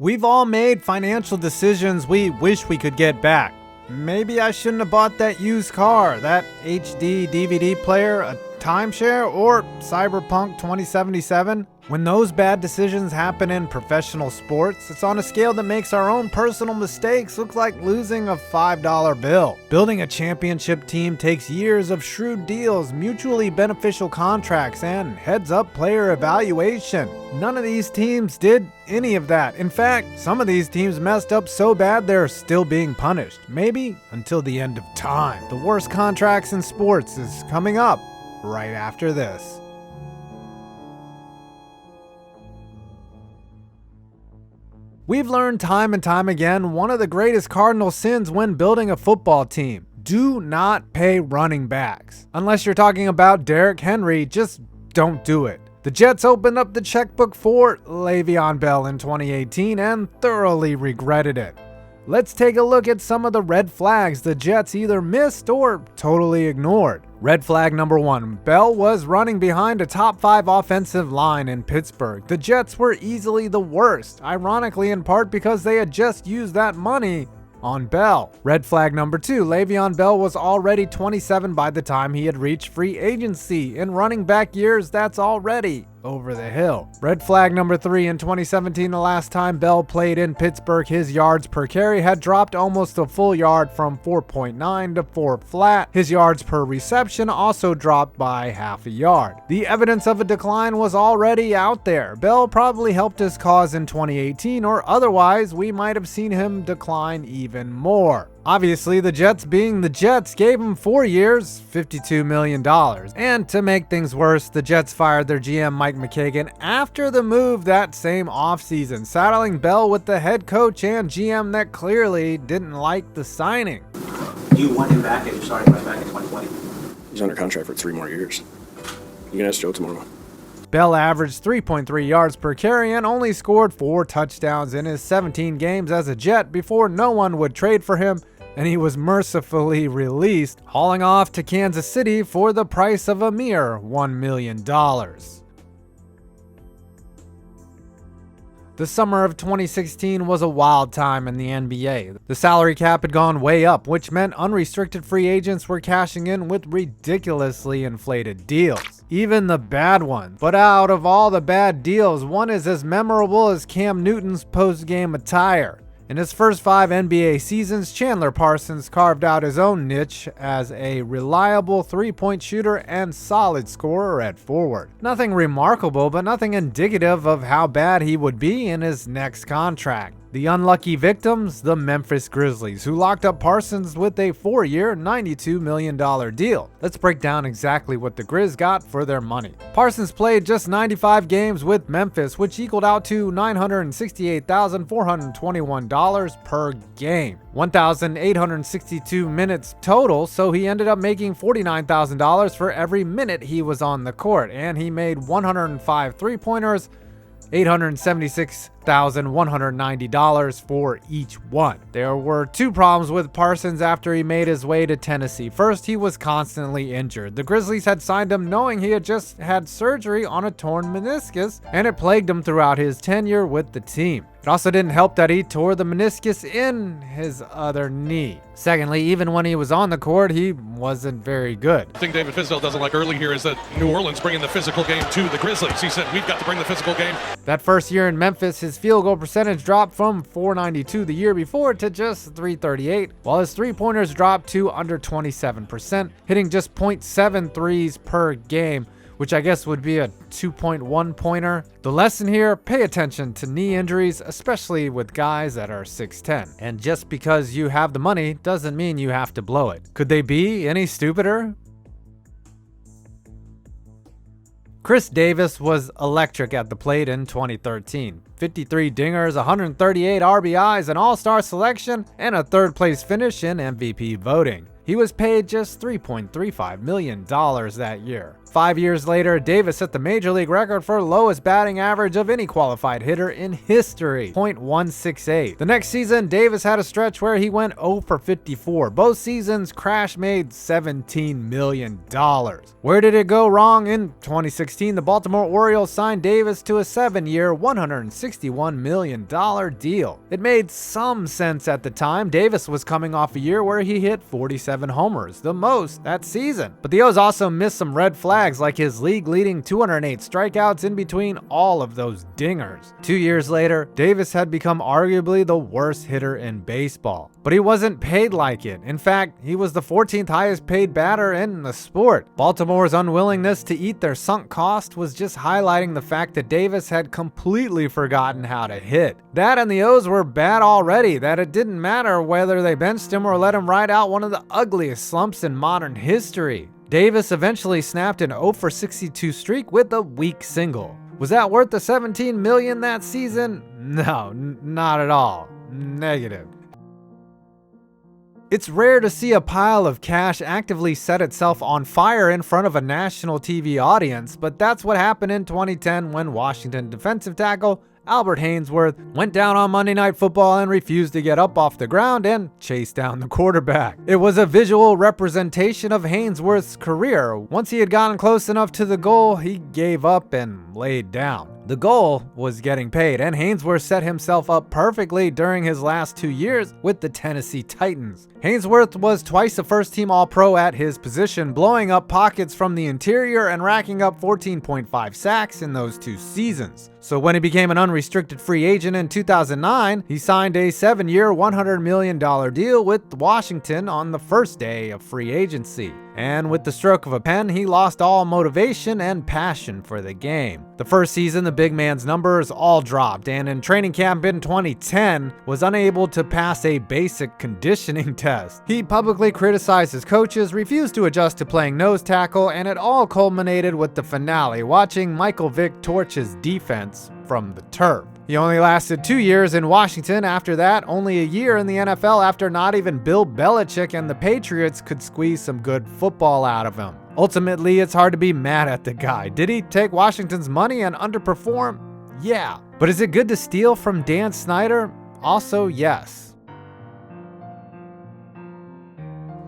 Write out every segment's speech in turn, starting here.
We've all made financial decisions we wish we could get back. Maybe I shouldn't have bought that used car, that HD DVD player, a timeshare, or Cyberpunk 2077. When those bad decisions happen in professional sports, it's on a scale that makes our own personal mistakes look like losing a $5 bill. Building a championship team takes years of shrewd deals, mutually beneficial contracts, and heads-up player evaluation. None of these teams did any of that. In fact, some of these teams messed up so bad they're still being punished. Maybe until the end of time. The worst contracts in sports is coming up right after this. We've learned time and time again one of the greatest cardinal sins when building a football team. Do not pay running backs. Unless you're talking about Derrick Henry, just don't do it. The Jets opened up the checkbook for Le'Veon Bell in 2018 and thoroughly regretted it. Let's take a look at some of the red flags the Jets either missed or totally ignored. Red flag number 1. Bell was running behind a top 5 offensive line in Pittsburgh. The Jets were easily the worst, ironically in part because they had just used that money on Bell. Red flag number 2. Le'Veon Bell was already 27 by the time he had reached free agency. In running back years, that's already over the hill. Red flag number 3. In 2017, the last time Bell played in Pittsburgh, his yards per carry had dropped almost a full yard from 4.9 to 4 flat. His yards per reception also dropped by half a yard. The evidence of a decline was already out there. Bell probably helped his cause in 2018, or otherwise we might have seen him decline even more. Obviously, the Jets being the Jets gave him 4 years, $52 million. And to make things worse, the Jets fired their GM Mike McKagan after the move that same offseason, saddling Bell with the head coach and GM that clearly didn't like the signing. You want him back and you're starting right back in 2020? He's under contract for 3 more years. You can ask Joe tomorrow. Bell averaged 3.3 yards per carry and only scored 4 touchdowns in his 17 games as a Jet before no one would trade for him, and he was mercifully released, hauling off to Kansas City for the price of a mere $1 million. The summer of 2016 was a wild time in the NBA. The salary cap had gone way up, which meant unrestricted free agents were cashing in with ridiculously inflated deals. Even the bad ones. But out of all the bad deals, one is as memorable as Cam Newton's post-game attire. In his first 5 NBA seasons, Chandler Parsons carved out his own niche as a reliable three-point shooter and solid scorer at forward. Nothing remarkable, but nothing indicative of how bad he would be in his next contract. The unlucky victims, the Memphis Grizzlies, who locked up Parsons with a 4-year, $92 million deal. Let's break down exactly what the Grizz got for their money. Parsons played just 95 games with Memphis, which equaled out to $968,421 per game. 1,862 minutes total, so he ended up making $49,000 for every minute he was on the court, and he made 105 three-pointers, $876,190 for each one. There were 2 problems with Parsons after he made his way to Tennessee. First, he was constantly injured. The Grizzlies had signed him knowing he had just had surgery on a torn meniscus, and it plagued him throughout his tenure with the team. It also didn't help that he tore the meniscus in his other knee. Secondly, even when he was on the court, he wasn't very good. The thing David Fizdale doesn't like early here is that New Orleans bringing the physical game to the Grizzlies. He said, we've got to bring the physical game. That first year in Memphis, his field goal percentage dropped from .492 the year before to just .338, while his three-pointers dropped to under 27%, hitting just .7 threes per game, which I guess would be a 2.1 pointer. The lesson here, pay attention to knee injuries, especially with guys that are 6'10". And just because you have the money doesn't mean you have to blow it. Could they be any stupider? Chris Davis was electric at the plate in 2013. 53 dingers, 138 RBIs, an all-star selection, and a third-place finish in MVP voting. He was paid just $3.35 million that year. 5 years later, Davis set the major league record for lowest batting average of any qualified hitter in history, .168. The next season, Davis had a stretch where he went 0 for 54. Both seasons, Crash made $17 million. Where did it go wrong? In 2016, the Baltimore Orioles signed Davis to a 7-year, $161 million deal. It made some sense at the time. Davis was coming off a year where he hit 47 homers, the most that season. But the O's also missed some red flags, like his league-leading 208 strikeouts in between all of those dingers. 2 years later, Davis had become arguably the worst hitter in baseball. But he wasn't paid like it. In fact, he was the 14th highest paid batter in the sport. Baltimore's unwillingness to eat their sunk cost was just highlighting the fact that Davis had completely forgotten how to hit. That and the O's were bad already, that it didn't matter whether they benched him or let him ride out one of the ugliest slumps in modern history. Davis eventually snapped an 0 for 62 streak with a weak single. Was that worth the $17 million that season? No, not at all. Negative. It's rare to see a pile of cash actively set itself on fire in front of a national TV audience, but that's what happened in 2010 when Washington defensive tackle Albert Haynesworth went down on Monday Night Football and refused to get up off the ground and chase down the quarterback. It was a visual representation of Haynesworth's career. Once he had gotten close enough to the goal, he gave up and laid down. The goal was getting paid, and Haynesworth set himself up perfectly during his last 2 years with the Tennessee Titans. Haynesworth was twice a first-team All-Pro at his position, blowing up pockets from the interior and racking up 14.5 sacks in those 2 seasons. So when he became an unrestricted free agent in 2009, he signed a 7-year, $100 million deal with Washington on the first day of free agency. And with the stroke of a pen, he lost all motivation and passion for the game. The first season, the big man's numbers all dropped, and in training camp in 2010, was unable to pass a basic conditioning test. He publicly criticized his coaches, refused to adjust to playing nose tackle, and it all culminated with the finale, watching Michael Vick torch his defense from the turf. He only lasted 2 years in Washington. After that, only a year in the NFL after not even Bill Belichick and the Patriots could squeeze some good football out of him. Ultimately, it's hard to be mad at the guy. Did he take Washington's money and underperform? Yeah. But is it good to steal from Dan Snyder? Also, yes.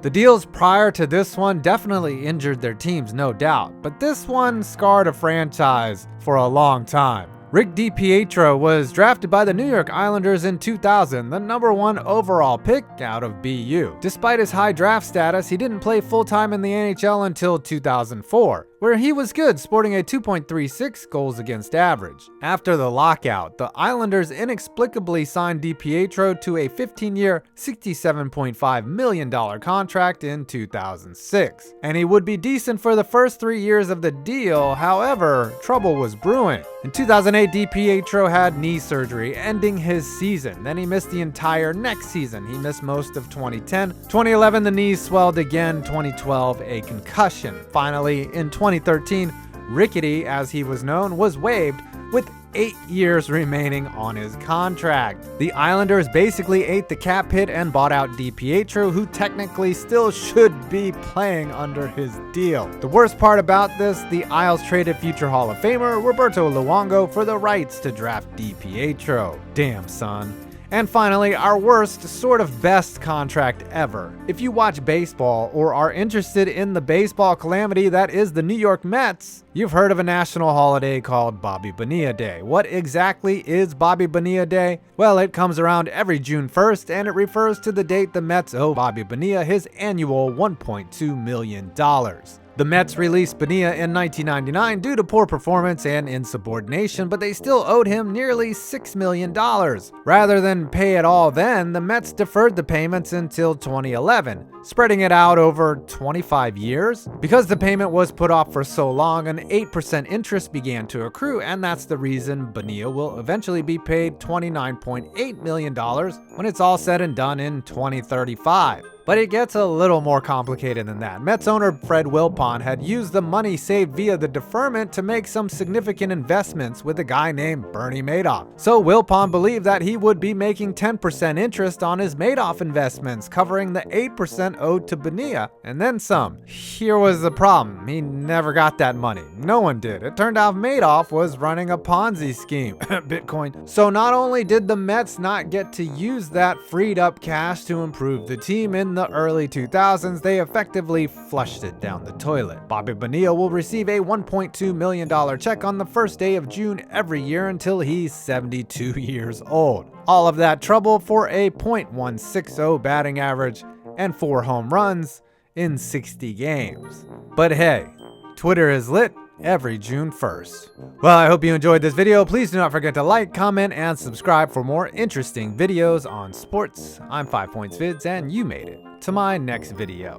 The deals prior to this one definitely injured their teams, no doubt, but this one scarred a franchise for a long time. Rick DiPietro was drafted by the New York Islanders in 2000, the #1 overall pick out of BU. Despite his high draft status, he didn't play full-time in the NHL until 2004, where he was good, sporting a 2.36 goals against average. After the lockout, the Islanders inexplicably signed DiPietro to a 15-year, $67.5 million contract in 2006. And he would be decent for the first 3 years of the deal, however, trouble was brewing. In 2008, DiPietro had knee surgery, ending his season. Then he missed the entire next season. He missed most of 2010. 2011, the knees swelled again. 2012, a concussion. Finally, in 2013, Rickety, as he was known, was waived with 8 years remaining on his contract. The Islanders basically ate the cap hit and bought out DiPietro, who technically still should be playing under his deal. The worst part about this, the Isles traded future Hall of Famer Roberto Luongo for the rights to draft DiPietro. Damn, son. And finally, our worst, sort of best contract ever. If you watch baseball or are interested in the baseball calamity that is the New York Mets, you've heard of a national holiday called Bobby Bonilla Day. What exactly is Bobby Bonilla Day? Well, it comes around every June 1st, and it refers to the date the Mets owe Bobby Bonilla his annual $1.2 million. The Mets released Bonilla in 1999 due to poor performance and insubordination, but they still owed him nearly $6 million. Rather than pay it all then, the Mets deferred the payments until 2011, spreading it out over 25 years. Because the payment was put off for so long, an 8% interest began to accrue, and that's the reason Bonilla will eventually be paid $29.8 million when it's all said and done in 2035. But it gets a little more complicated than that. Mets owner Fred Wilpon had used the money saved via the deferment to make some significant investments with a guy named Bernie Madoff. So Wilpon believed that he would be making 10% interest on his Madoff investments, covering the 8% owed to Bonilla, and then some. Here was the problem. He never got that money. No one did. It turned out Madoff was running a Ponzi scheme. Bitcoin. So not only did the Mets not get to use that freed up cash to improve the team in the early 2000s, they effectively flushed it down the toilet. Bobby Bonilla will receive a $1.2 million check on the first day of June every year until he's 72 years old. All of that trouble for a .160 batting average and 4 home runs in 60 games. But hey, Twitter is lit every June 1st. Well, I hope you enjoyed this video. Please do not forget to like, comment, and subscribe for more interesting videos on sports. I'm 5 Points Vids, and you made it to my next video.